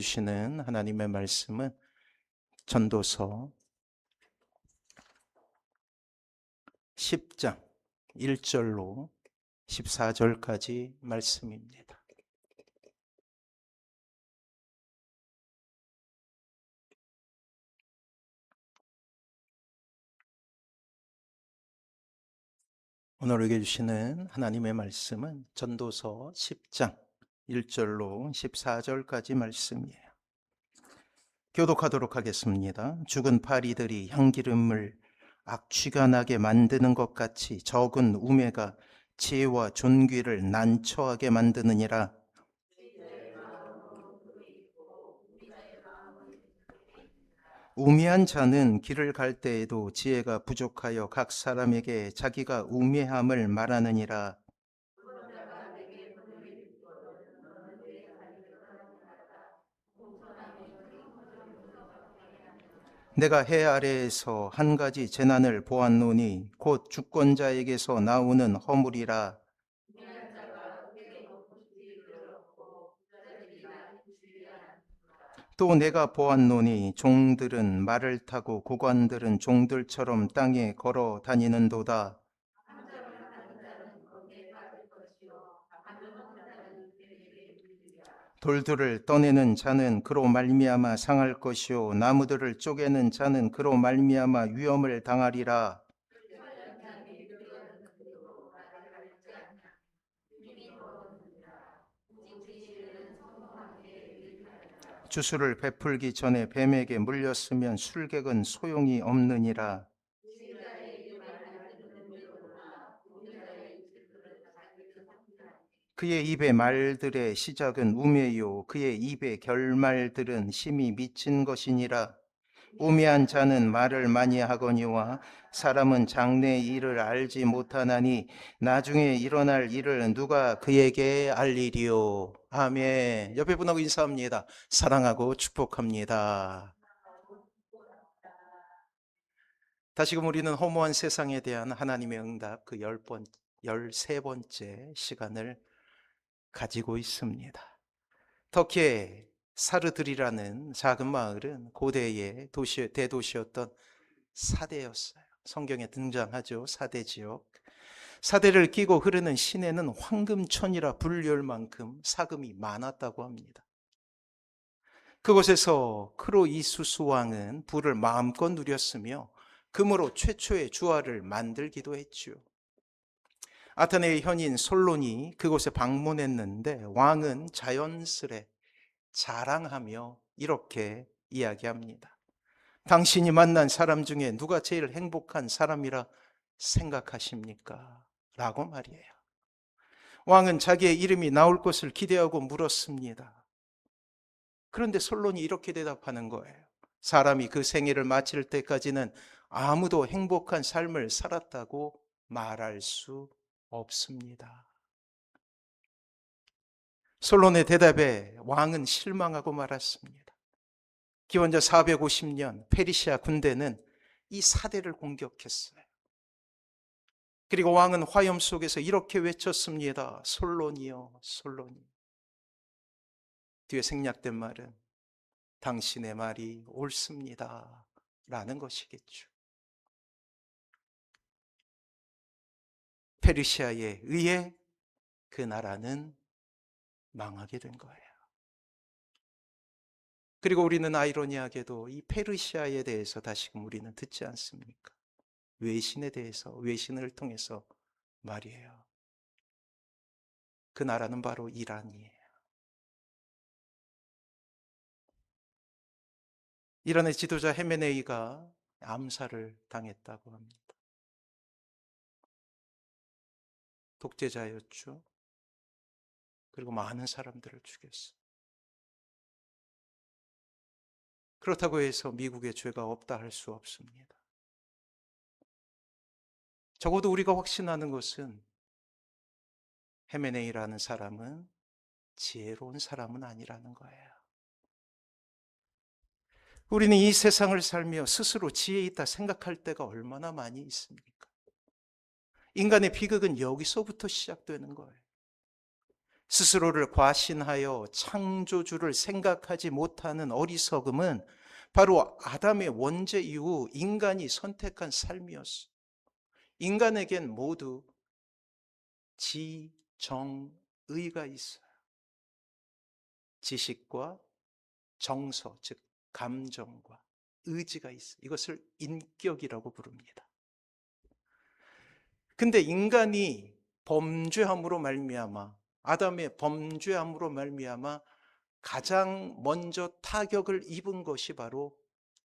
주시는 하나님의 말씀은 전도서 10장 1절로 14절까지 말씀입니다. 오늘 읽어 주시는 하나님의 말씀은 전도서 10장 1절로 14절까지 말씀이에요. 교독하도록 하겠습니다. 죽은 파리들이 향기름을 악취가 나게 만드는 것 같이 적은 우매가 지혜와 존귀를 난처하게 만드느니라. 우매한 자는 길을 갈 때에도 지혜가 부족하여 각 사람에게 자기가 우매함을 말하느니라. 내가 해 아래에서 한 가지 재난을 보았노니 곧 주권자에게서 나오는 허물이라. 또 내가 보았노니 종들은 말을 타고 고관들은 종들처럼 땅에 걸어 다니는도다. 돌들을 떠내는 자는 그로 말미암아 상할 것이요 나무들을 쪼개는 자는 그로 말미암아 위험을 당하리라. 주수를 베풀기 전에 뱀에게 물렸으면 술객은 소용이 없느니라. 그의 입의 말들의 시작은 우매요 그의 입의 결말들은 심히 미친 것이니라. 우매한 자는 말을 많이 하거니와 사람은 장래의 일을 알지 못하나니 나중에 일어날 일을 누가 그에게 알리리요. 아멘. 옆에 분하고 인사합니다. 사랑하고 축복합니다. 다시금 우리는 허무한 세상에 대한 하나님의 응답 그 13번째 시간을 가지고 있습니다. 터키의 사르들이라는 작은 마을은 고대의 대도시였던 사대였어요. 성경에 등장하죠. 사대 지역. 사대를 끼고 흐르는 시내는 황금천이라 불릴 만큼 사금이 많았다고 합니다. 그곳에서 크로이수스 왕은 부를 마음껏 누렸으며 금으로 최초의 주화를 만들기도 했죠. 아테네의 현인 솔론이 그곳에 방문했는데 왕은 자연스레 자랑하며 이렇게 이야기합니다. 당신이 만난 사람 중에 누가 제일 행복한 사람이라 생각하십니까? 라고 말이에요. 왕은 자기의 이름이 나올 것을 기대하고 물었습니다. 그런데 솔론이 이렇게 대답하는 거예요. 사람이 그 생애를 마칠 때까지는 아무도 행복한 삶을 살았다고 말할 수 없습니다. 솔론의 대답에 왕은 실망하고 말았습니다. 기원전 450년 페르시아 군대는 이 사대를 공격했어요. 그리고 왕은 화염 속에서 이렇게 외쳤습니다. 솔론이요, 솔론이. 뒤에 생략된 말은 당신의 말이 옳습니다 라는 것이겠죠. 페르시아에 의해 그 나라는 망하게 된 거예요. 그리고 우리는 아이러니하게도 이 페르시아에 대해서 다시금 우리는 듣지 않습니까? 외신에 대해서, 외신을 통해서 말이에요. 그 나라는 바로 이란이에요. 이란의 지도자 헤메네이가 암살을 당했다고 합니다. 독재자였죠. 그리고 많은 사람들을 죽였어요. 그렇다고 해서 미국의 죄가 없다 할 수 없습니다. 적어도 우리가 확신하는 것은 헤메네이라는 사람은 지혜로운 사람은 아니라는 거예요. 우리는 이 세상을 살며 스스로 지혜 있다 생각할 때가 얼마나 많이 있습니까? 인간의 비극은 여기서부터 시작되는 거예요. 스스로를 과신하여 창조주를 생각하지 못하는 어리석음은 바로 아담의 원죄 이후 인간이 선택한 삶이었어. 인간에겐 모두 지, 정, 의가 있어요. 지식과 정서, 즉 감정과 의지가 있어요. 이것을 인격이라고 부릅니다. 근데 인간이 범죄함으로 말미암아, 아담의 범죄함으로 말미암아 가장 먼저 타격을 입은 것이 바로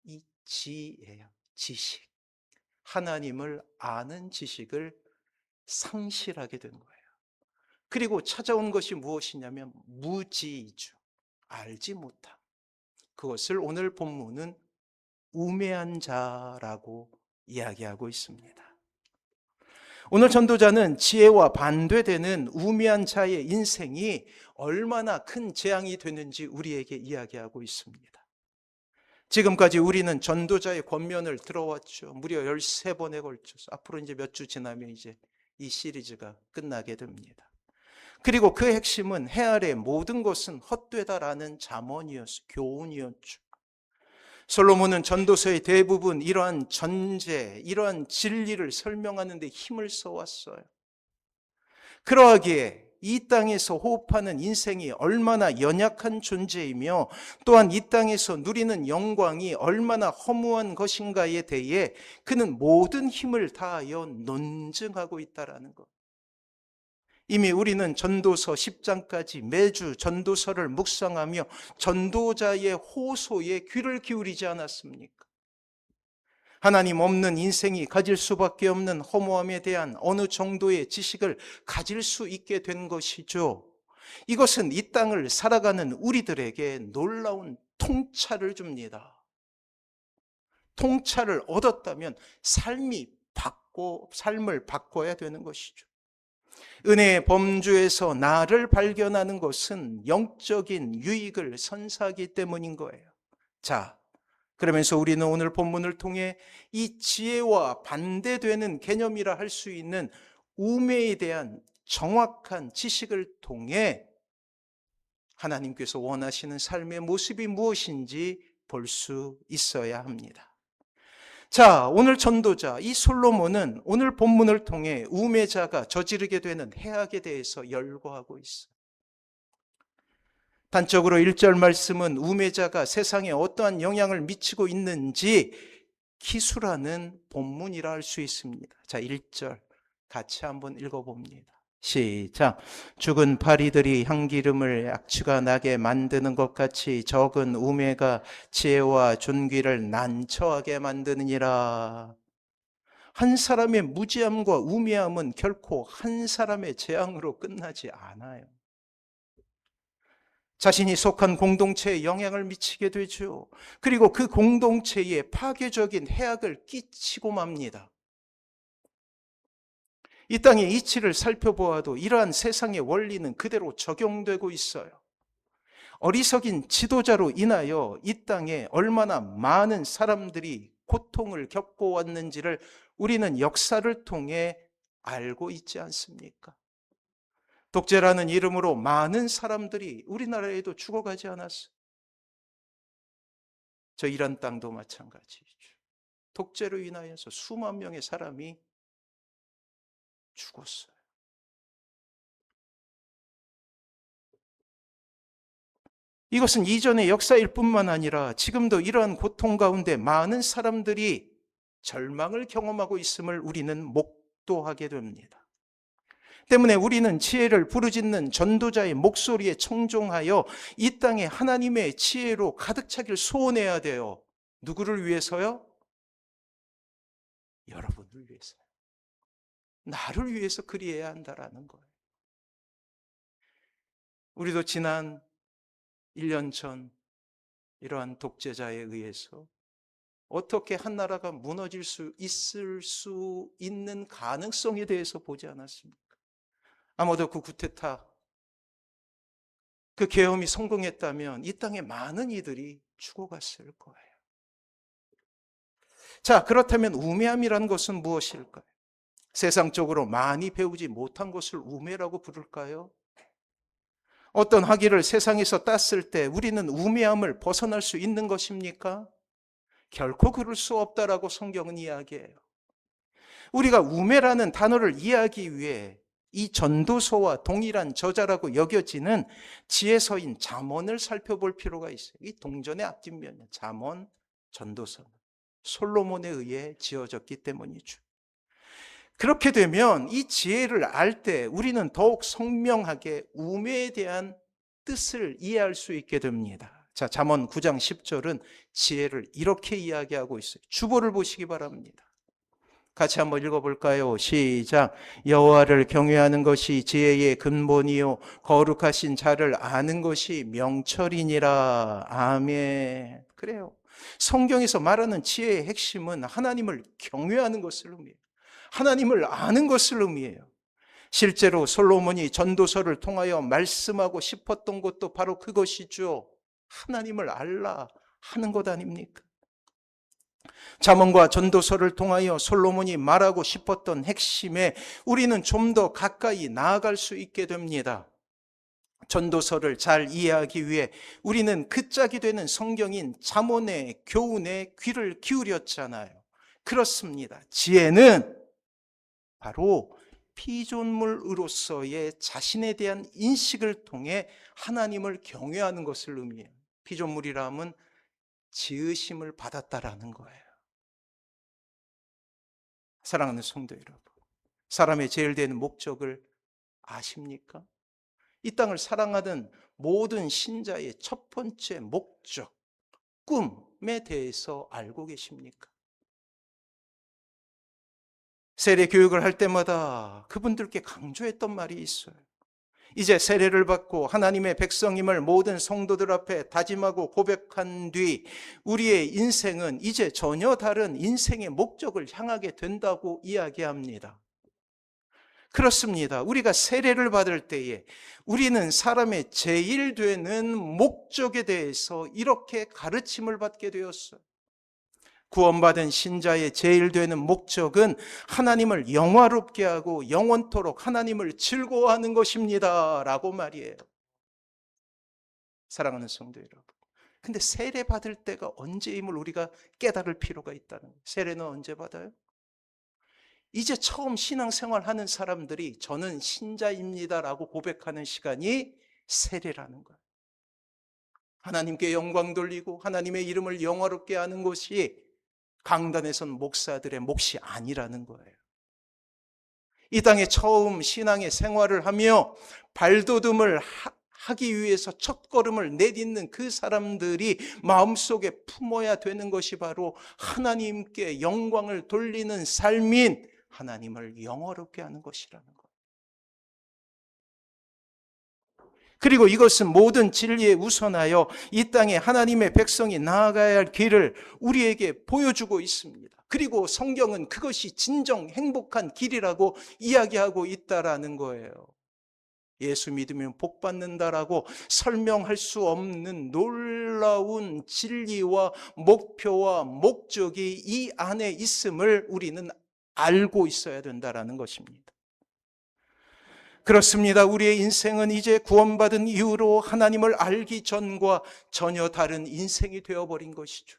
이 지예요. 지식. 하나님을 아는 지식을 상실하게 된 거예요. 그리고 찾아온 것이 무엇이냐면 무지이죠. 알지 못함. 그것을 오늘 본문은 우매한 자라고 이야기하고 있습니다. 오늘 전도자는 지혜와 반대되는 우매한 자의 인생이 얼마나 큰 재앙이 되는지 우리에게 이야기하고 있습니다. 지금까지 우리는 전도자의 권면을 들어왔죠. 무려 13번에 걸쳐서. 앞으로 이제 몇 주 지나면 이제 이 시리즈가 끝나게 됩니다. 그리고 그 핵심은 해 아래 모든 것은 헛되다라는 잠언이었어. 교훈이었죠. 솔로몬은 전도서의 대부분 이러한 전제, 이러한 진리를 설명하는 데 힘을 써왔어요. 그러하기에 이 땅에서 호흡하는 인생이 얼마나 연약한 존재이며 또한 이 땅에서 누리는 영광이 얼마나 허무한 것인가에 대해 그는 모든 힘을 다하여 논증하고 있다는 것. 이미 우리는 전도서 10장까지 매주 전도서를 묵상하며 전도자의 호소에 귀를 기울이지 않았습니까? 하나님 없는 인생이 가질 수밖에 없는 허무함에 대한 어느 정도의 지식을 가질 수 있게 된 것이죠. 이것은 이 땅을 살아가는 우리들에게 놀라운 통찰을 줍니다. 통찰을 얻었다면 삶을 바꿔야 되는 것이죠. 은혜의 범주에서 나를 발견하는 것은 영적인 유익을 선사하기 때문인 거예요. 자, 그러면서 우리는 오늘 본문을 통해 이 지혜와 반대되는 개념이라 할 수 있는 우매에 대한 정확한 지식을 통해 하나님께서 원하시는 삶의 모습이 무엇인지 볼 수 있어야 합니다. 자, 오늘 전도자 이 솔로몬은 오늘 본문을 통해 우매자가 저지르게 되는 해악에 대해서 열거하고 있어요. 단적으로 1절 말씀은 우매자가 세상에 어떠한 영향을 미치고 있는지 기술하는 본문이라 할 수 있습니다. 자, 1절 같이 한번 읽어봅니다. 시작. 죽은 파리들이 향기름을 악취가 나게 만드는 것 같이 적은 우매가 지혜와 존귀를 난처하게 만드느니라. 한 사람의 무지함과 우매함은 결코 한 사람의 재앙으로 끝나지 않아요. 자신이 속한 공동체에 영향을 미치게 되죠. 그리고 그 공동체에 파괴적인 해악을 끼치고 맙니다. 이 땅의 이치를 살펴보아도 이러한 세상의 원리는 그대로 적용되고 있어요. 어리석인 지도자로 인하여 이 땅에 얼마나 많은 사람들이 고통을 겪고 왔는지를 우리는 역사를 통해 알고 있지 않습니까? 독재라는 이름으로 많은 사람들이 우리나라에도 죽어가지 않았어요. 저 이란 땅도 마찬가지죠. 독재로 인하여서 수만 명의 사람이 죽었어요. 이것은 이전의 역사일 뿐만 아니라 지금도 이러한 고통 가운데 많은 사람들이 절망을 경험하고 있음을 우리는 목도하게 됩니다. 때문에 우리는 지혜를 부르짖는 전도자의 목소리에 청종하여 이 땅에 하나님의 지혜로 가득 차길 소원해야 돼요. 누구를 위해서요? 여러분을 위해서요. 나를 위해서 그리해야 한다라는 거예요. 우리도 지난 1년 전 이러한 독재자에 의해서 어떻게 한 나라가 무너질 수 있을 수 있는 가능성에 대해서 보지 않았습니까? 아마도 그 쿠데타, 그 계엄이 성공했다면 이 땅에 많은 이들이 죽어갔을 거예요. 자, 그렇다면 우매함이라는 것은 무엇일까요? 세상적으로 많이 배우지 못한 것을 우매라고 부를까요? 어떤 학위를 세상에서 땄을 때 우리는 우매함을 벗어날 수 있는 것입니까? 결코 그럴 수 없다라고 성경은 이야기해요. 우리가 우매라는 단어를 이해하기 위해 이 전도서와 동일한 저자라고 여겨지는 지혜서인 잠언을 살펴볼 필요가 있어요. 이 동전의 앞뒷면이에요. 잠언, 전도서. 솔로몬에 의해 지어졌기 때문이죠. 그렇게 되면 이 지혜를 알 때 우리는 더욱 선명하게 우매에 대한 뜻을 이해할 수 있게 됩니다. 자, 잠언 9장 10절은 지혜를 이렇게 이야기하고 있어요. 주보를 보시기 바랍니다. 같이 한번 읽어볼까요? 시작. 여호와를 경외하는 것이 지혜의 근본이요 거룩하신 자를 아는 것이 명철이니라. 아멘. 그래요. 성경에서 말하는 지혜의 핵심은 하나님을 경외하는 것을 의미해요. 하나님을 아는 것을 의미해요. 실제로 솔로몬이 전도서를 통하여 말씀하고 싶었던 것도 바로 그것이죠. 하나님을 알라 하는 것 아닙니까? 잠언과 전도서를 통하여 솔로몬이 말하고 싶었던 핵심에 우리는 좀 더 가까이 나아갈 수 있게 됩니다. 전도서를 잘 이해하기 위해 우리는 그 짝이 되는 성경인 잠언의 교훈에 귀를 기울였잖아요. 그렇습니다. 지혜는 바로 피조물으로서의 자신에 대한 인식을 통해 하나님을 경외하는 것을 의미해요. 피조물이라 함은 지으심을 받았다라는 거예요. 사랑하는 성도 여러분, 사람의 제일 되는 목적을 아십니까? 이 땅을 사랑하는 모든 신자의 첫 번째 목적, 꿈에 대해서 알고 계십니까? 세례 교육을 할 때마다 그분들께 강조했던 말이 있어요. 이제 세례를 받고 하나님의 백성임을 모든 성도들 앞에 다짐하고 고백한 뒤 우리의 인생은 이제 전혀 다른 인생의 목적을 향하게 된다고 이야기합니다. 그렇습니다. 우리가 세례를 받을 때에 우리는 사람의 제일 되는 목적에 대해서 이렇게 가르침을 받게 되었어요. 구원받은 신자의 제일 되는 목적은 하나님을 영화롭게 하고 영원토록 하나님을 즐거워하는 것입니다 라고 말이에요. 사랑하는 성도 여러분, 근데 세례 받을 때가 언제임을 우리가 깨달을 필요가 있다는 거예요. 세례는 언제 받아요? 이제 처음 신앙생활 하는 사람들이 저는 신자입니다 라고 고백하는 시간이 세례라는 거예요. 하나님께 영광 돌리고 하나님의 이름을 영화롭게 하는 것이 강단에선 목사들의 몫이 아니라는 거예요. 이 땅에 처음 신앙의 생활을 하며 발돋움을 하기 위해서 첫걸음을 내딛는 그 사람들이 마음속에 품어야 되는 것이 바로 하나님께 영광을 돌리는 삶인 하나님을 영화롭게 하는 것이라는 거예요. 그리고 이것은 모든 진리에 우선하여 이 땅에 하나님의 백성이 나아가야 할 길을 우리에게 보여주고 있습니다. 그리고 성경은 그것이 진정 행복한 길이라고 이야기하고 있다라는 거예요. 예수 믿으면 복 받는다라고 설명할 수 없는 놀라운 진리와 목표와 목적이 이 안에 있음을 우리는 알고 있어야 된다라는 것입니다. 그렇습니다. 우리의 인생은 이제 구원받은 이후로 하나님을 알기 전과 전혀 다른 인생이 되어버린 것이죠.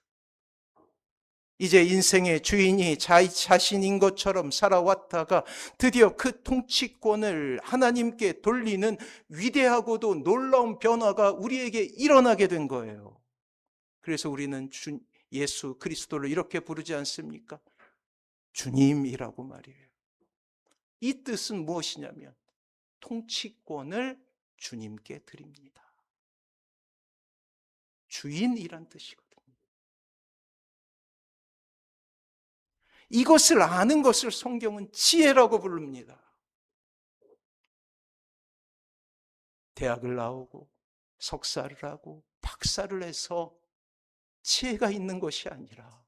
이제 인생의 주인이 자신인 것처럼 살아왔다가 드디어 그 통치권을 하나님께 돌리는 위대하고도 놀라운 변화가 우리에게 일어나게 된 거예요. 그래서 우리는 예수 그리스도를 이렇게 부르지 않습니까? 주님이라고 말이에요. 이 뜻은 무엇이냐면 통치권을 주님께 드립니다. 주인이란 뜻이거든요. 이것을 아는 것을 성경은 지혜라고 부릅니다. 대학을 나오고 석사를 하고 박사를 해서 지혜가 있는 것이 아니라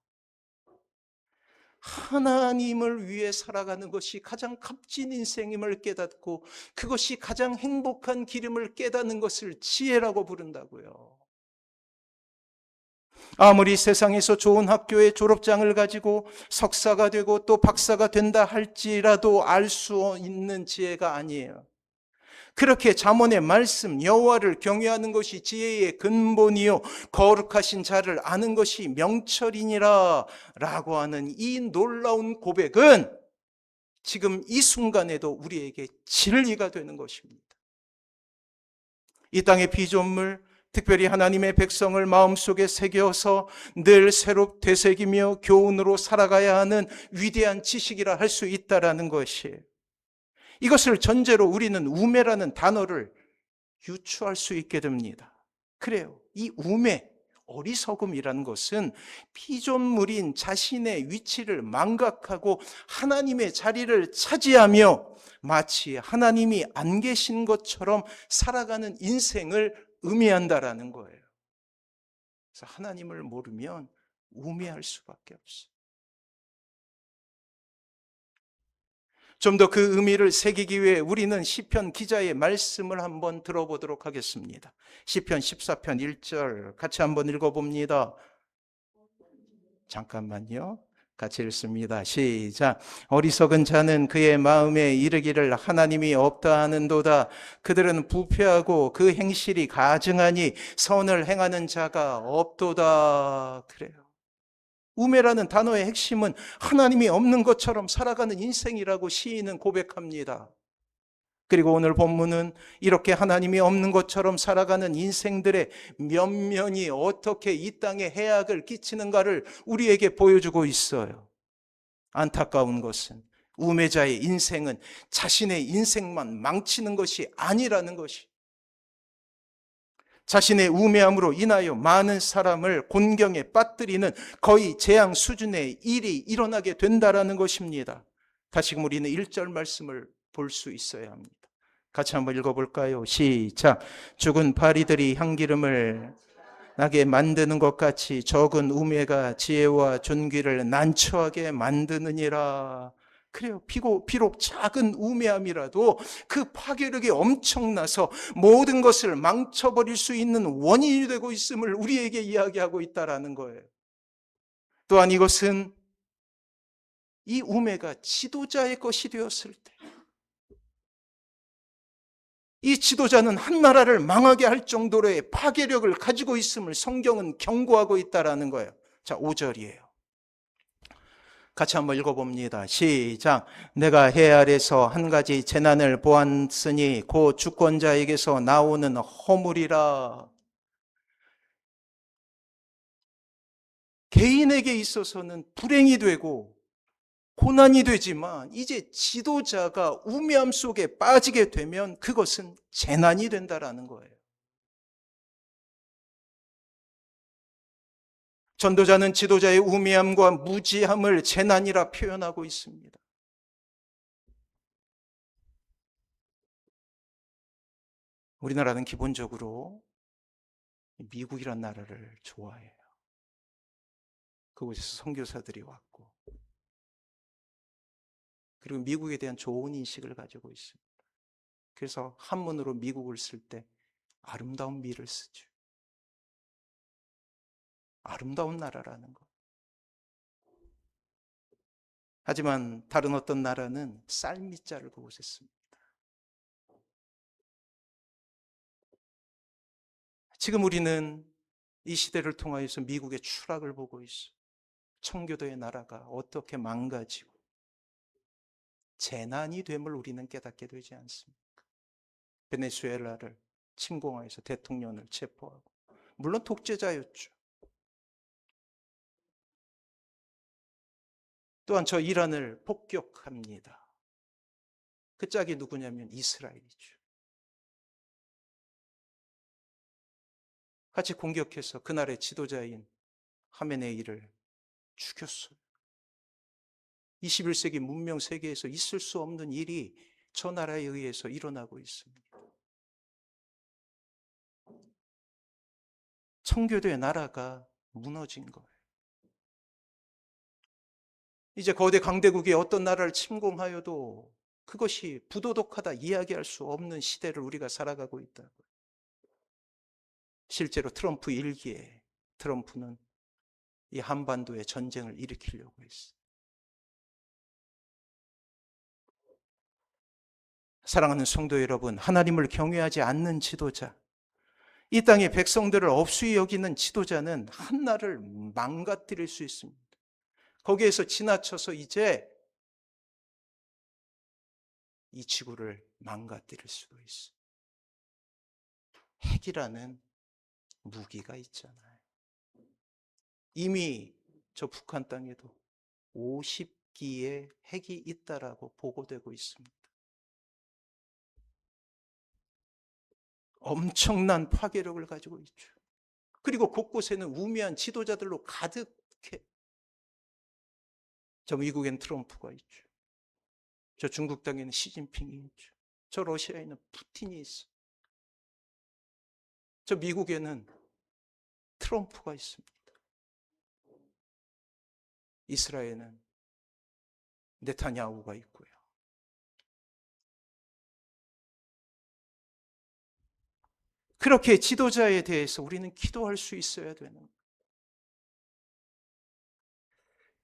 하나님을 위해 살아가는 것이 가장 값진 인생임을 깨닫고 그것이 가장 행복한 길임을 깨닫는 것을 지혜라고 부른다고요. 아무리 세상에서 좋은 학교의 졸업장을 가지고 석사가 되고 또 박사가 된다 할지라도 알 수 있는 지혜가 아니에요. 그렇게 잠언의 말씀 여호와를 경외하는 것이 지혜의 근본이요 거룩하신 자를 아는 것이 명철이니라 라고 하는 이 놀라운 고백은 지금 이 순간에도 우리에게 진리가 되는 것입니다. 이 땅의 피조물, 특별히 하나님의 백성을 마음속에 새겨서 늘 새롭 되새기며 교훈으로 살아가야 하는 위대한 지식이라 할 수 있다라는 것이에요. 이것을 전제로 우리는 우매라는 단어를 유추할 수 있게 됩니다. 그래요. 이 우매, 어리석음이라는 것은 피조물인 자신의 위치를 망각하고 하나님의 자리를 차지하며 마치 하나님이 안 계신 것처럼 살아가는 인생을 의미한다라는 거예요. 그래서 하나님을 모르면 우매할 수밖에 없어요. 좀 더 그 의미를 새기기 위해 우리는 시편 기자의 말씀을 한번 들어보도록 하겠습니다. 시편 14편 1절 같이 한번 읽어봅니다. 잠깐만요. 같이 읽습니다. 시작. 어리석은 자는 그의 마음에 이르기를 하나님이 없다 하는도다. 그들은 부패하고 그 행실이 가증하니 선을 행하는 자가 없도다. 그래요. 우매라는 단어의 핵심은 하나님이 없는 것처럼 살아가는 인생이라고 시인은 고백합니다. 그리고 오늘 본문은 이렇게 하나님이 없는 것처럼 살아가는 인생들의 면면이 어떻게 이 땅에 해악을 끼치는가를 우리에게 보여주고 있어요. 안타까운 것은 우매자의 인생은 자신의 인생만 망치는 것이 아니라는 것이, 자신의 우매함으로 인하여 많은 사람을 곤경에 빠뜨리는 거의 재앙 수준의 일이 일어나게 된다라는 것입니다. 다시금 우리는 1절 말씀을 볼 수 있어야 합니다. 같이 한번 읽어볼까요? 시작. 죽은 파리들이 향기름을 나게 만드는 것 같이 적은 우매가 지혜와 존귀를 난처하게 만드느니라. 그래요. 비록 작은 우매함이라도 그 파괴력이 엄청나서 모든 것을 망쳐버릴 수 있는 원인이 되고 있음을 우리에게 이야기하고 있다라는 거예요. 또한 이것은 이 우매가 지도자의 것이 되었을 때, 이 지도자는 한 나라를 망하게 할 정도로의 파괴력을 가지고 있음을 성경은 경고하고 있다라는 거예요. 자, 5절이에요. 같이 한번 읽어봅니다. 시작. 내가 해 아래서 한 가지 재난을 보았으니 곧 주권자에게서 나오는 허물이라. 개인에게 있어서는 불행이 되고 고난이 되지만 이제 지도자가 우매함 속에 빠지게 되면 그것은 재난이 된다라는 거예요. 전도자는 지도자의 우매함과 무지함을 재난이라 표현하고 있습니다. 우리나라는 기본적으로 미국이란 나라를 좋아해요. 그곳에서 선교사들이 왔고, 그리고 미국에 대한 좋은 인식을 가지고 있습니다. 그래서 한문으로 미국을 쓸 때 아름다운 미를 쓰죠. 아름다운 나라라는 것. 하지만 다른 어떤 나라는 쌀미자를 그곳에 씁니다. 지금 우리는 이 시대를 통하여서 미국의 추락을 보고 있어요. 청교도의 나라가 어떻게 망가지고 재난이 됨을 우리는 깨닫게 되지 않습니까? 베네수엘라를 침공하여서 대통령을 체포하고, 물론 독재자였죠. 또한 저 이란을 폭격합니다. 그 짝이 누구냐면 이스라엘이죠. 같이 공격해서 그날의 지도자인 하메네이를 죽였어요. 21세기 문명 세계에서 있을 수 없는 일이 저 나라에 의해서 일어나고 있습니다. 청교도의 나라가 무너진 거예요. 이제 거대 강대국이 어떤 나라를 침공하여도 그것이 부도덕하다 이야기할 수 없는 시대를 우리가 살아가고 있다고요. 실제로 트럼프 일기에 트럼프는 이 한반도에 전쟁을 일으키려고 했어요. 사랑하는 성도 여러분, 하나님을 경외하지 않는 지도자, 이 땅의 백성들을 업수히 여기는 지도자는 한나라를 망가뜨릴 수 있습니다. 거기에서 지나쳐서 이제 이 지구를 망가뜨릴 수도 있어요. 핵이라는 무기가 있잖아요. 이미 저 북한 땅에도 50기의 핵이 있다라고 보고되고 있습니다. 엄청난 파괴력을 가지고 있죠. 그리고 곳곳에는 우매한 지도자들로 가득해. 저 미국엔 트럼프가 있죠. 저 중국 땅에는 시진핑이 있죠. 저 러시아에는 푸틴이 있어. 저 미국에는 트럼프가 있습니다. 이스라엘은 네타냐후가 있고요. 그렇게 지도자에 대해서 우리는 기도할 수 있어야 되는 거예요.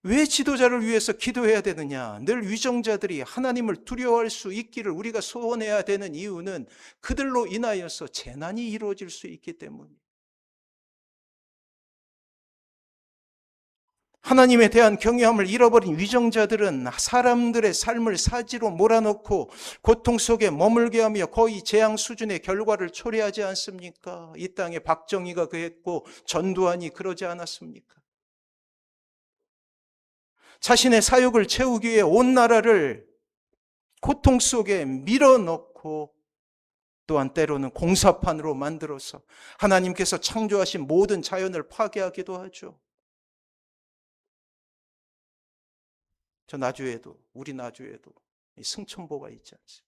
왜 지도자를 위해서 기도해야 되느냐? 늘 위정자들이 하나님을 두려워할 수 있기를 우리가 소원해야 되는 이유는 그들로 인하여서 재난이 이루어질 수 있기 때문이에요. 하나님에 대한 경외함을 잃어버린 위정자들은 사람들의 삶을 사지로 몰아넣고 고통 속에 머물게 하며 거의 재앙 수준의 결과를 초래하지 않습니까? 이 땅에 박정희가 그랬고 전두환이 그러지 않았습니까? 자신의 사욕을 채우기 위해 온 나라를 고통 속에 밀어넣고 또한 때로는 공사판으로 만들어서 하나님께서 창조하신 모든 자연을 파괴하기도 하죠. 저 나주에도, 우리 나주에도 승천보가 있지 않습니까?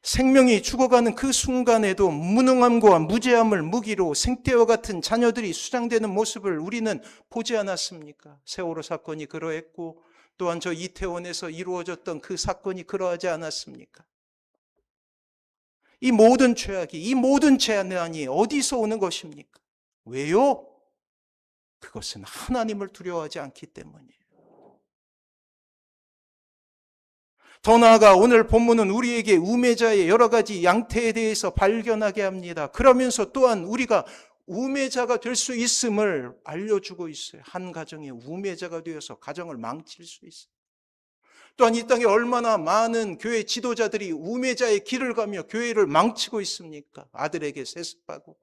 생명이 죽어가는 그 순간에도 무능함과 무죄함을 무기로 생태와 같은 자녀들이 수장되는 모습을 우리는 보지 않았습니까? 세월호 사건이 그러했고 또한 저 이태원에서 이루어졌던 그 사건이 그러하지 않았습니까? 이 모든 죄악이, 이 모든 재난이 어디서 오는 것입니까? 왜요? 그것은 하나님을 두려워하지 않기 때문이에요. 더 나아가 오늘 본문은 우리에게 우매자의 여러 가지 양태에 대해서 발견하게 합니다. 그러면서 또한 우리가 우매자가 될 수 있음을 알려주고 있어요. 한 가정의 우매자가 되어서 가정을 망칠 수 있어요. 또한 이 땅에 얼마나 많은 교회 지도자들이 우매자의 길을 가며 교회를 망치고 있습니까? 아들에게 세습하고.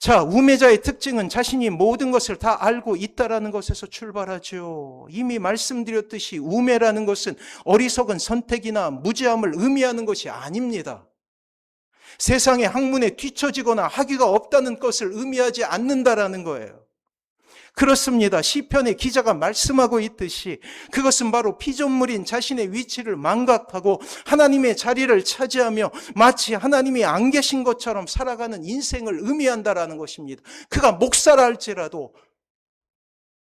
자, 우매자의 특징은 자신이 모든 것을 다 알고 있다라는 것에서 출발하죠. 이미 말씀드렸듯이 우매라는 것은 어리석은 선택이나 무지함을 의미하는 것이 아닙니다. 세상의 학문에 뒤처지거나 학위가 없다는 것을 의미하지 않는다라는 거예요. 그렇습니다. 시편의 기자가 말씀하고 있듯이 그것은 바로 피조물인 자신의 위치를 망각하고 하나님의 자리를 차지하며 마치 하나님이 안 계신 것처럼 살아가는 인생을 의미한다라는 것입니다. 그가 목사라 할지라도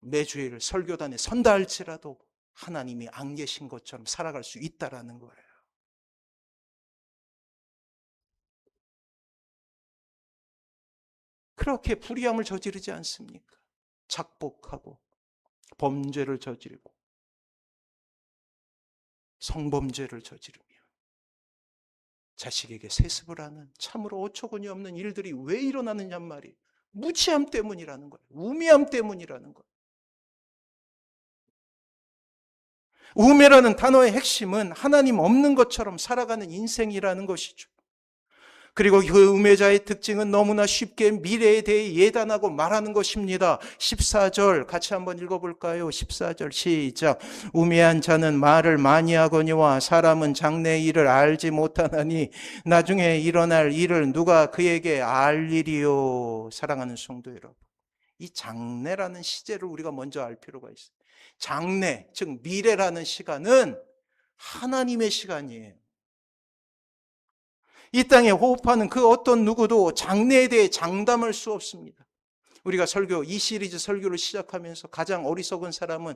매주일 설교단에 선다 할지라도 하나님이 안 계신 것처럼 살아갈 수 있다라는 거예요. 그렇게 불의함을 저지르지 않습니까? 착복하고 범죄를 저지르고 성범죄를 저지르며 자식에게 세습을 하는 참으로 어처구니 없는 일들이 왜 일어나느냐 말이에요. 무지함 때문이라는 거예요. 우매함 때문이라는 거예요. 우매라는 단어의 핵심은 하나님 없는 것처럼 살아가는 인생이라는 것이죠. 그리고 그 우매자의 특징은 너무나 쉽게 미래에 대해 예단하고 말하는 것입니다. 14절 같이 한번 읽어볼까요? 14절 시작. 우매한 자는 말을 많이 하거니와 사람은 장래의 일을 알지 못하나니 나중에 일어날 일을 누가 그에게 알리리요. 사랑하는 성도 여러분, 이 장래라는 시제를 우리가 먼저 알 필요가 있어요. 장래, 즉 미래라는 시간은 하나님의 시간이에요. 이 땅에 호흡하는 그 어떤 누구도 장래에 대해 장담할 수 없습니다. 우리가 이 시리즈 설교를 시작하면서 가장 어리석은 사람은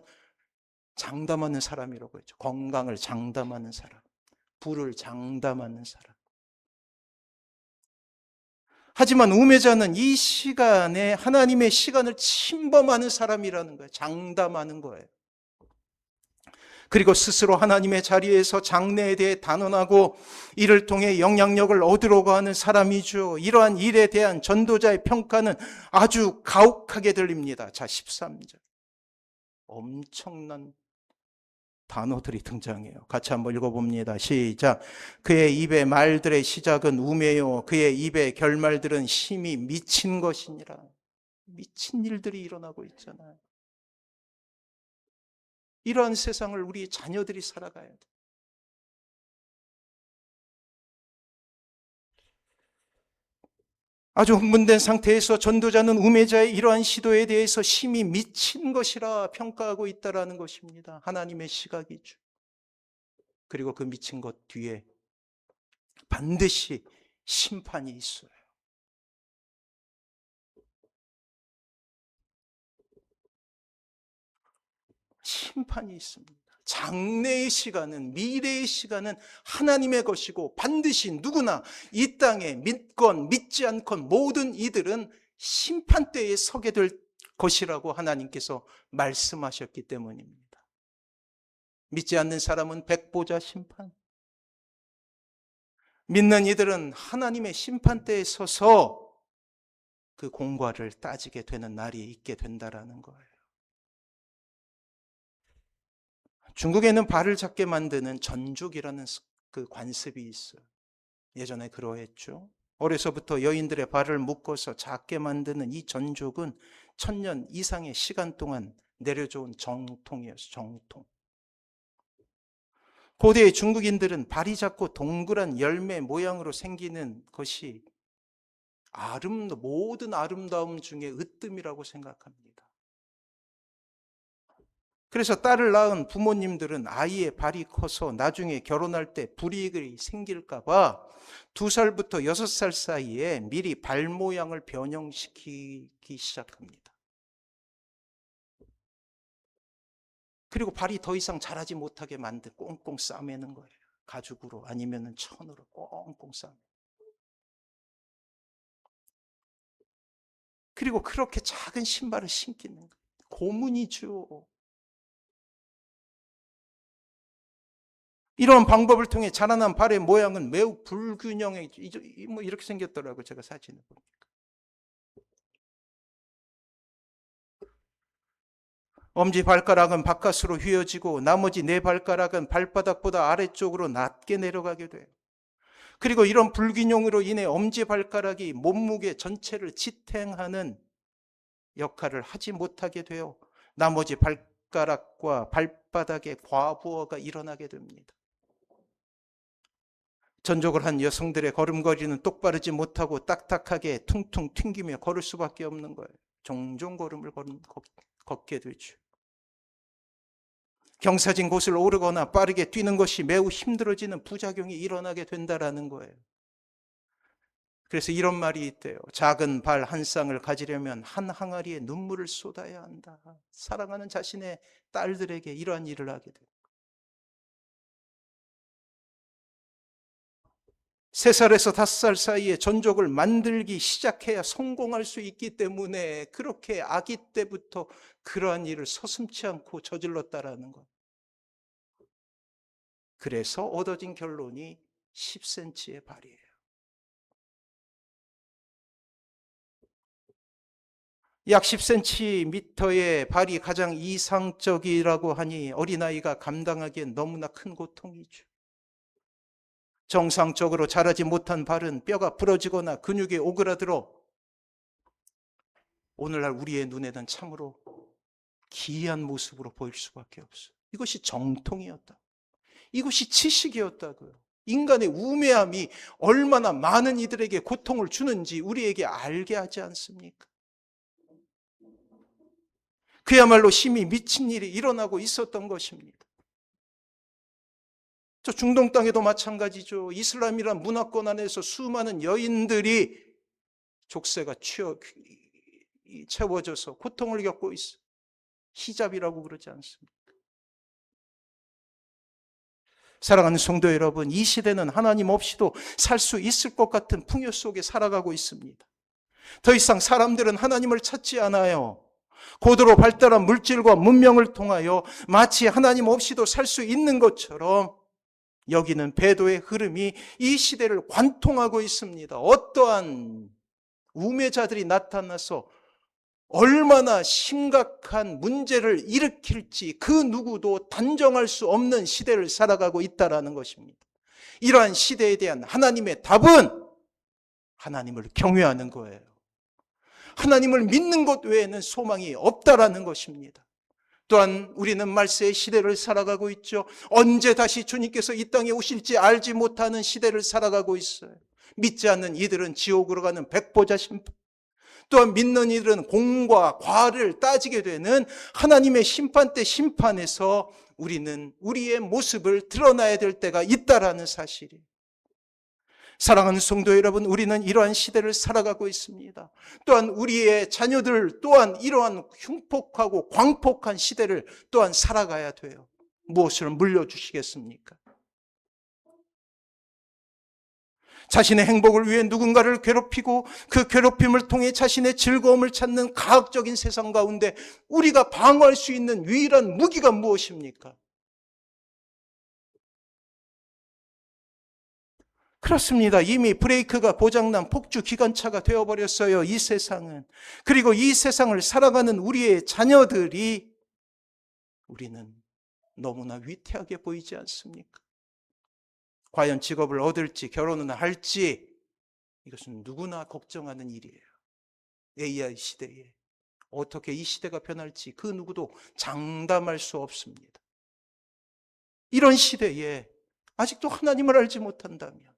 장담하는 사람이라고 했죠. 건강을 장담하는 사람, 부를 장담하는 사람. 하지만 우매자는 이 시간에 하나님의 시간을 침범하는 사람이라는 거예요. 장담하는 거예요. 그리고 스스로 하나님의 자리에서 장래에 대해 단언하고 이를 통해 영향력을 얻으려고 하는 사람이죠. 이러한 일에 대한 전도자의 평가는 아주 가혹하게 들립니다. 자, 13절. 엄청난 단어들이 등장해요. 같이 한번 읽어봅니다. 시작. 그의 입의 말들의 시작은 우매요. 그의 입의 결말들은 심히 미친 것이니라. 미친 일들이 일어나고 있잖아요. 이러한 세상을 우리 자녀들이 살아가야 돼. 아주 흥분된 상태에서 전도자는 우매자의 이러한 시도에 대해서 심히 미친 것이라 평가하고 있다는 것입니다. 하나님의 시각이죠. 그리고 그 미친 것 뒤에 반드시 심판이 있어요. 심판이 있습니다. 장래의 시간은, 미래의 시간은 하나님의 것이고 반드시 누구나 이 땅에 믿건 믿지 않건 모든 이들은 심판대에 서게 될 것이라고 하나님께서 말씀하셨기 때문입니다. 믿지 않는 사람은 백보자 심판, 믿는 이들은 하나님의 심판대에 서서 그 공과를 따지게 되는 날이 있게 된다라는 거예요. 중국에는 발을 작게 만드는 전죽이라는 그 관습이 있어요. 예전에 그러했죠. 어려서부터 여인들의 발을 묶어서 작게 만드는 이 전죽은 1000년 이상의 시간 동안 내려져온 정통이었어요. 정통. 고대의 중국인들은 발이 작고 동그란 열매 모양으로 생기는 것이 모든 아름다움 중에 으뜸이라고 생각합니다. 그래서 딸을 낳은 부모님들은 아이의 발이 커서 나중에 결혼할 때 불이익이 생길까 봐 2살부터 6살 사이에 미리 발 모양을 변형시키기 시작합니다. 그리고 발이 더 이상 자라지 못하게 꽁꽁 싸매는 거예요. 가죽으로 아니면 천으로 꽁꽁 싸매. 그리고 그렇게 작은 신발을 신기는 거예요. 고문이죠. 이런 방법을 통해 자라난 발의 모양은 매우 불균형해 이렇게 생겼더라고요. 제가 사진을 보니까. 엄지발가락은 바깥으로 휘어지고 나머지 4발가락은 발바닥보다 아래쪽으로 낮게 내려가게 돼요. 그리고 이런 불균형으로 인해 엄지발가락이 몸무게 전체를 지탱하는 역할을 하지 못하게 되어 나머지 발가락과 발바닥에 과부하가 일어나게 됩니다. 전족을 한 여성들의 걸음걸이는 똑바르지 못하고 딱딱하게 퉁퉁 튕기며 걸을 수밖에 없는 거예요. 종종 걸음을 걷게 되죠. 경사진 곳을 오르거나 빠르게 뛰는 것이 매우 힘들어지는 부작용이 일어나게 된다는 거예요. 그래서 이런 말이 있대요. 작은 발 한 쌍을 가지려면 한 항아리에 눈물을 쏟아야 한다. 사랑하는 자신의 딸들에게 이러한 일을 하게 돼요. 3살에서 5살 사이에 전족을 만들기 시작해야 성공할 수 있기 때문에 그렇게 아기 때부터 그러한 일을 서슴지 않고 저질렀다라는 것. 그래서 얻어진 결론이 10cm의 발이에요. 약 10cm의 발이 가장 이상적이라고 하니 어린아이가 감당하기엔 너무나 큰 고통이죠. 정상적으로 자라지 못한 발은 뼈가 부러지거나 근육이 오그라들어 오늘날 우리의 눈에는 참으로 기이한 모습으로 보일 수밖에 없어요. 이것이 정통이었다. 이것이 지식이었다고요. 인간의 우매함이 얼마나 많은 이들에게 고통을 주는지 우리에게 알게 하지 않습니까? 그야말로 심히 미친 일이 일어나고 있었던 것입니다. 저 중동 땅에도 마찬가지죠. 이슬람이란 문화권 안에서 수많은 여인들이 족쇄가 채워져서 고통을 겪고 있어요. 히잡이라고 그러지 않습니까? 사랑하는 성도 여러분, 이 시대는 하나님 없이도 살 수 있을 것 같은 풍요 속에 살아가고 있습니다. 더 이상 사람들은 하나님을 찾지 않아요. 고도로 발달한 물질과 문명을 통하여 마치 하나님 없이도 살 수 있는 것처럼 여기는 배도의 흐름이 이 시대를 관통하고 있습니다. 어떠한 우매자들이 나타나서 얼마나 심각한 문제를 일으킬지 그 누구도 단정할 수 없는 시대를 살아가고 있다는 것입니다. 이러한 시대에 대한 하나님의 답은 하나님을 경외하는 거예요. 하나님을 믿는 것 외에는 소망이 없다라는 것입니다. 또한 우리는 말세의 시대를 살아가고 있죠. 언제 다시 주님께서 이 땅에 오실지 알지 못하는 시대를 살아가고 있어요. 믿지 않는 이들은 지옥으로 가는 백보자 심판, 또한 믿는 이들은 공과 과를 따지게 되는 하나님의 심판대 심판에서 우리는 우리의 모습을 드러나야 될 때가 있다라는 사실이에요. 사랑하는 성도 여러분, 우리는 이러한 시대를 살아가고 있습니다. 또한 우리의 자녀들 또한 이러한 흉폭하고 광폭한 시대를 또한 살아가야 돼요. 무엇을 물려주시겠습니까? 자신의 행복을 위해 누군가를 괴롭히고 그 괴롭힘을 통해 자신의 즐거움을 찾는 가학적인 세상 가운데 우리가 방어할 수 있는 유일한 무기가 무엇입니까? 그렇습니다. 이미 브레이크가 고장난 폭주 기관차가 되어버렸어요. 이 세상은. 그리고 이 세상을 살아가는 우리의 자녀들이 우리는 너무나 위태하게 보이지 않습니까? 과연 직업을 얻을지 결혼은 할지 이것은 누구나 걱정하는 일이에요. AI 시대에 어떻게 이 시대가 변할지 그 누구도 장담할 수 없습니다. 이런 시대에 아직도 하나님을 알지 못한다면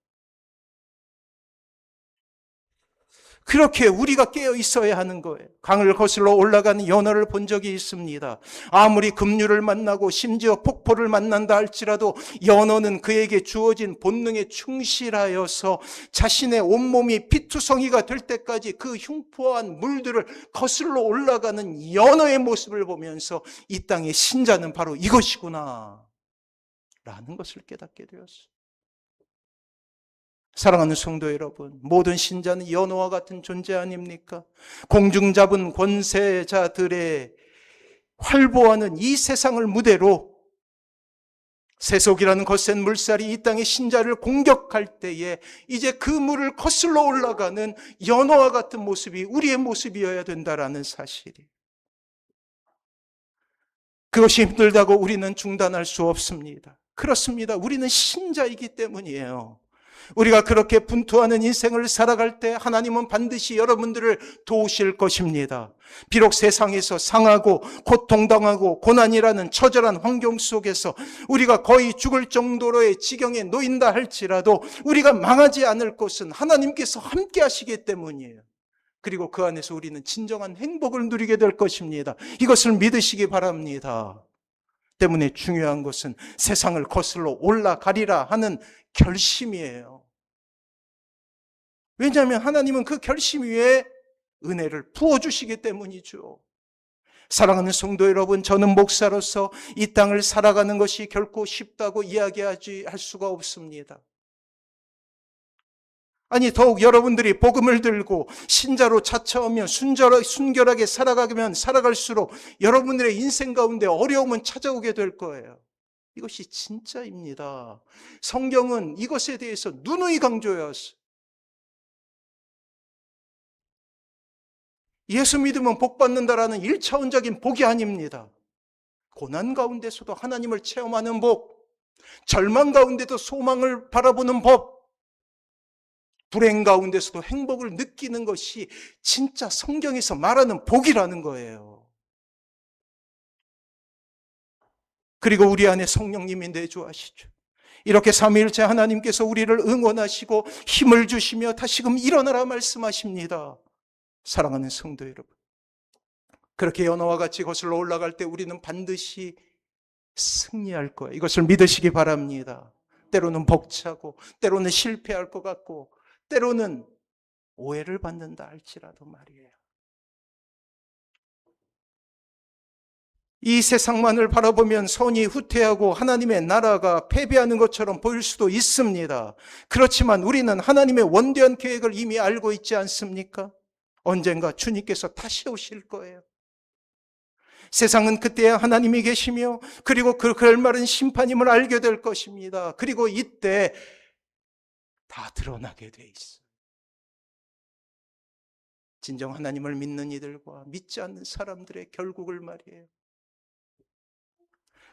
그렇게 우리가 깨어 있어야 하는 거예요. 강을 거슬러 올라가는 연어를 본 적이 있습니다. 아무리 급류를 만나고 심지어 폭포를 만난다 할지라도 연어는 그에게 주어진 본능에 충실하여서 자신의 온몸이 피투성이가 될 때까지 그 흉포한 물들을 거슬러 올라가는 연어의 모습을 보면서 이 땅의 신자는 바로 이것이구나 라는 것을 깨닫게 되었어요. 사랑하는 성도 여러분, 모든 신자는 연어와 같은 존재 아닙니까? 공중 잡은 권세자들의 활보하는 이 세상을 무대로 세속이라는 거센 물살이 이 땅의 신자를 공격할 때에 이제 그 물을 거슬러 올라가는 연어와 같은 모습이 우리의 모습이어야 된다라는 사실이. 그것이 힘들다고 우리는 중단할 수 없습니다. 그렇습니다. 우리는 신자이기 때문이에요. 우리가 그렇게 분투하는 인생을 살아갈 때 하나님은 반드시 여러분들을 도우실 것입니다. 비록 세상에서 상하고 고통당하고 고난이라는 처절한 환경 속에서 우리가 거의 죽을 정도로의 지경에 놓인다 할지라도 우리가 망하지 않을 것은 하나님께서 함께 하시기 때문이에요. 그리고 그 안에서 우리는 진정한 행복을 누리게 될 것입니다. 이것을 믿으시기 바랍니다. 때문에 중요한 것은 세상을 거슬러 올라가리라 하는 결심이에요. 왜냐하면 하나님은 그 결심 위에 은혜를 부어주시기 때문이죠. 사랑하는 성도 여러분, 저는 목사로서 이 땅을 살아가는 것이 결코 쉽다고 할 수가 없습니다. 아니, 더욱 여러분들이 복음을 들고 신자로 자처하며 순결하게 살아가면 살아갈수록 여러분들의 인생 가운데 어려움은 찾아오게 될 거예요. 이것이 진짜입니다. 성경은 이것에 대해서 누누이 강조해왔어요. 예수 믿으면 복 받는다라는 1차원적인 복이 아닙니다. 고난 가운데서도 하나님을 체험하는 복, 절망 가운데도 소망을 바라보는 법, 불행 가운데서도 행복을 느끼는 것이 진짜 성경에서 말하는 복이라는 거예요. 그리고 우리 안에 성령님이 내주하시죠. 이렇게 삼위일체 하나님께서 우리를 응원하시고 힘을 주시며 다시금 일어나라 말씀하십니다. 사랑하는 성도 여러분, 그렇게 연어와 같이 거슬러 올라갈 때 우리는 반드시 승리할 거예요. 이것을 믿으시기 바랍니다. 때로는 벅차고 때로는 실패할 것 같고 때로는 오해를 받는다 할지라도 말이에요. 이 세상만을 바라보면 선이 후퇴하고 하나님의 나라가 패배하는 것처럼 보일 수도 있습니다. 그렇지만 우리는 하나님의 원대한 계획을 이미 알고 있지 않습니까? 언젠가 주님께서 다시 오실 거예요. 세상은 그때야 하나님이 계시며 그리고 그 결말은 심판임을 알게 될 것입니다. 그리고 이때 다 드러나게 돼 있어요. 진정 하나님을 믿는 이들과 믿지 않는 사람들의 결국을 말이에요.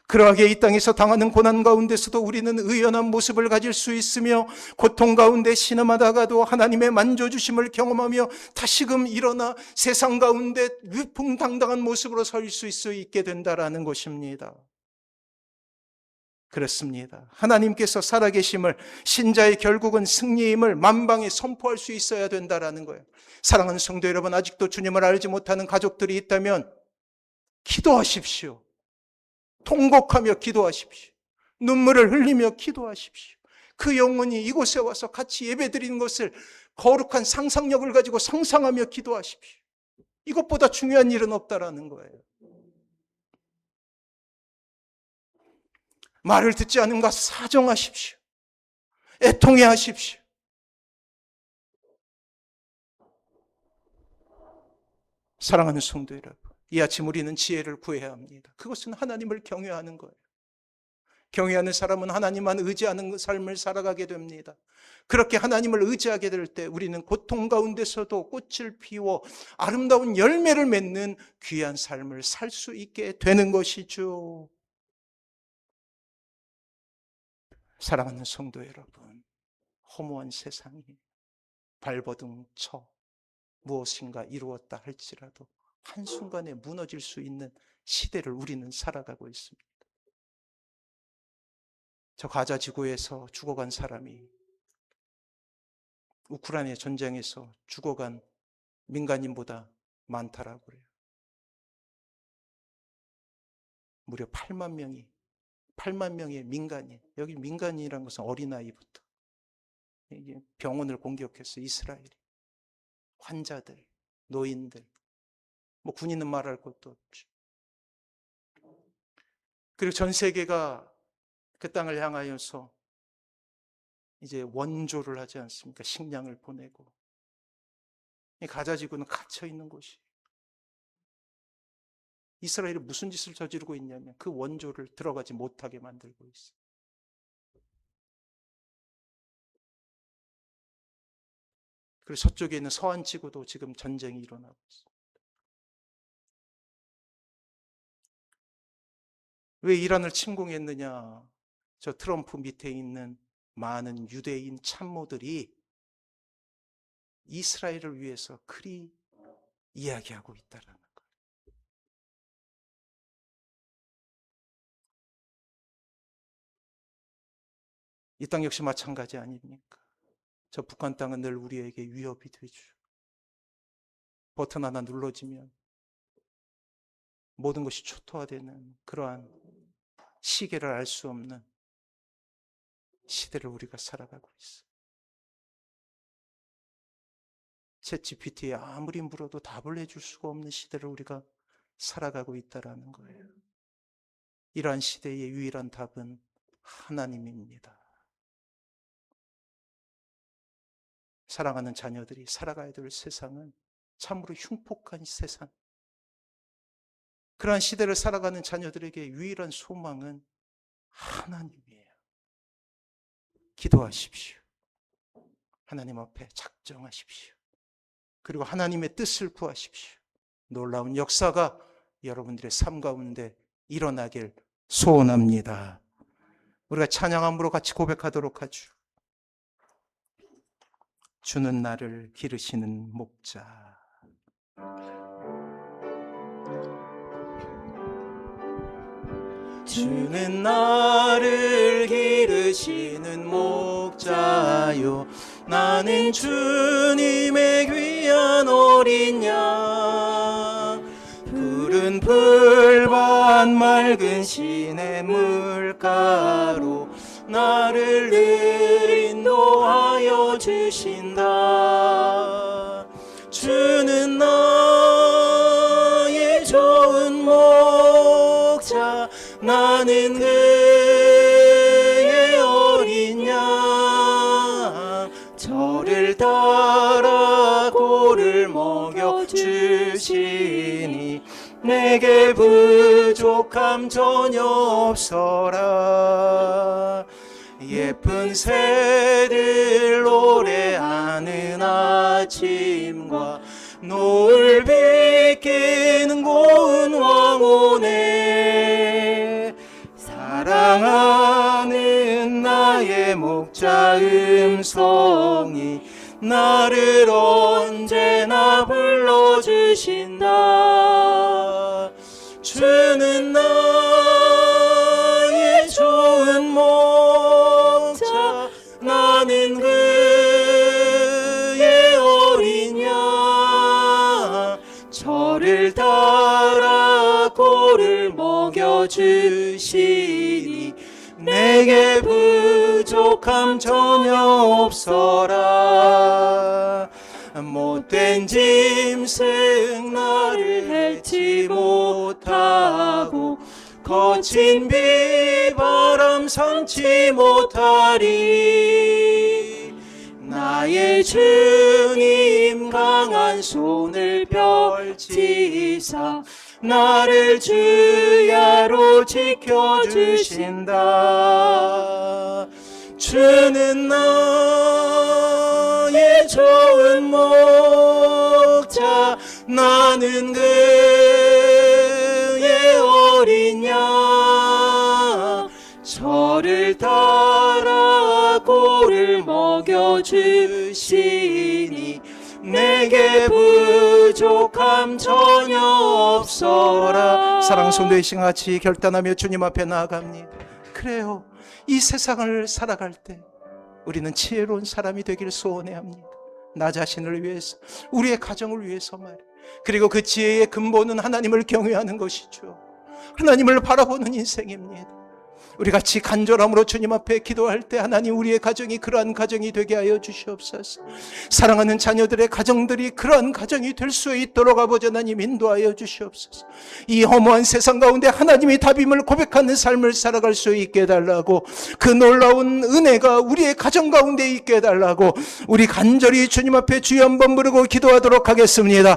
그러하게 이 땅에서 당하는 고난 가운데서도 우리는 의연한 모습을 가질 수 있으며 고통 가운데 신음하다가도 하나님의 만져주심을 경험하며 다시금 일어나 세상 가운데 위풍당당한 모습으로 설 수 있게 된다라는 것입니다. 그렇습니다. 하나님께서 살아계심을, 신자의 결국은 승리임을 만방에 선포할 수 있어야 된다라는 거예요. 사랑하는 성도 여러분, 아직도 주님을 알지 못하는 가족들이 있다면 기도하십시오. 통곡하며 기도하십시오. 눈물을 흘리며 기도하십시오. 그 영혼이 이곳에 와서 같이 예배드리는 것을 거룩한 상상력을 가지고 상상하며 기도하십시오. 이것보다 중요한 일은 없다라는 거예요. 말을 듣지 않은가 사정하십시오. 애통해 하십시오. 사랑하는 성도 여러분, 이 아침 우리는 지혜를 구해야 합니다. 그것은 하나님을 경외하는 거예요. 경외하는 사람은 하나님만 의지하는 삶을 살아가게 됩니다. 그렇게 하나님을 의지하게 될 때 우리는 고통 가운데서도 꽃을 피워 아름다운 열매를 맺는 귀한 삶을 살 수 있게 되는 것이죠. 사랑하는 성도 여러분, 허무한 세상이 발버둥 쳐 무엇인가 이루었다 할지라도 한순간에 무너질 수 있는 시대를 우리는 살아가고 있습니다. 저 가자 지구에서 죽어간 사람이 우크라이나 전쟁에서 죽어간 민간인보다 많다라고 그래요. 무려 8만 명의 민간인. 여기 민간인이라는 것은 어린아이부터 병원을 공격해서 이스라엘이 환자들, 노인들, 뭐 군인은 말할 것도 없죠. 그리고 전 세계가 그 땅을 향하여서 이제 원조를 하지 않습니까? 식량을 보내고. 이 가자 지구는 갇혀 있는 곳이. 이스라엘이 무슨 짓을 저지르고 있냐면 그 원조를 들어가지 못하게 만들고 있어요. 그리고 서쪽에 있는 서한 지구도 지금 전쟁이 일어나고 있어요. 왜 이란을 침공했느냐? 저 트럼프 밑에 있는 많은 유대인 참모들이 이스라엘을 위해서 그리 이야기하고 있다는 거예요. 이 땅 역시 마찬가지 아닙니까? 저 북한 땅은 늘 우리에게 위협이 되죠. 버튼 하나 눌러지면 모든 것이 초토화되는 그러한 시계를 알 수 없는 시대를 우리가 살아가고 있어요. 챗GPT에 아무리 물어도 답을 해줄 수가 없는 시대를 우리가 살아가고 있다는 거예요. 이러한 시대의 유일한 답은 하나님입니다. 사랑하는 자녀들이 살아가야 될 세상은 참으로 흉폭한 세상. 그러한 시대를 살아가는 자녀들에게 유일한 소망은 하나님이에요. 기도하십시오. 하나님 앞에 작정하십시오. 그리고 하나님의 뜻을 구하십시오. 놀라운 역사가 여러분들의 삶 가운데 일어나길 소원합니다. 우리가 찬양함으로 같이 고백하도록 하죠. 주는 나를 기르시는 목자. 주는 나를 기르시는 목자요, 나는 주님의 귀한 어린 양. 푸른 풀밭 맑은 시냇물가로 나를 늘 인도하여 주신다. 주는 나의 좋은 주시니 내게 부족함 전혀 없어라. 예쁜 새들 노래하는 아침과 노을 비키는 고운 황혼에 사랑하는 나의 목자 음성이 나를 언제나 불러주신다. 주는 나의 좋은 목자, 나는 그의 어린 양. 저를 따라 꼴을 먹여주시니 내게 부족함 전혀 없어라. 못된 짐승 나를 핥지 못하고 거친 비바람 삼지 못하리. 나의 주님 강한 손을 펼치사 나를 주야로 지켜주신다. 주는 나의 좋은 목자, 나는 그의 어린 양. 저를 따라 꼴을 먹여주시니 내게 부족함 전혀 없어라. 사랑 성도의 같이 결단하며 주님 앞에 나아갑니다. 그래요, 이 세상을 살아갈 때 우리는 지혜로운 사람이 되길 소원해야 합니다. 나 자신을 위해서, 우리의 가정을 위해서 말이에요. 그리고 그 지혜의 근본은 하나님을 경외하는 것이죠. 하나님을 바라보는 인생입니다. 우리 같이 간절함으로 주님 앞에 기도할 때 하나님, 우리의 가정이 그러한 가정이 되게 하여 주시옵소서. 사랑하는 자녀들의 가정들이 그러한 가정이 될 수 있도록 아버지 하나님 인도하여 주시옵소서. 이 허무한 세상 가운데 하나님이 답임을 고백하는 삶을 살아갈 수 있게 해달라고, 그 놀라운 은혜가 우리의 가정 가운데 있게 해달라고 우리 간절히 주님 앞에 주여 한번 부르고 기도하도록 하겠습니다.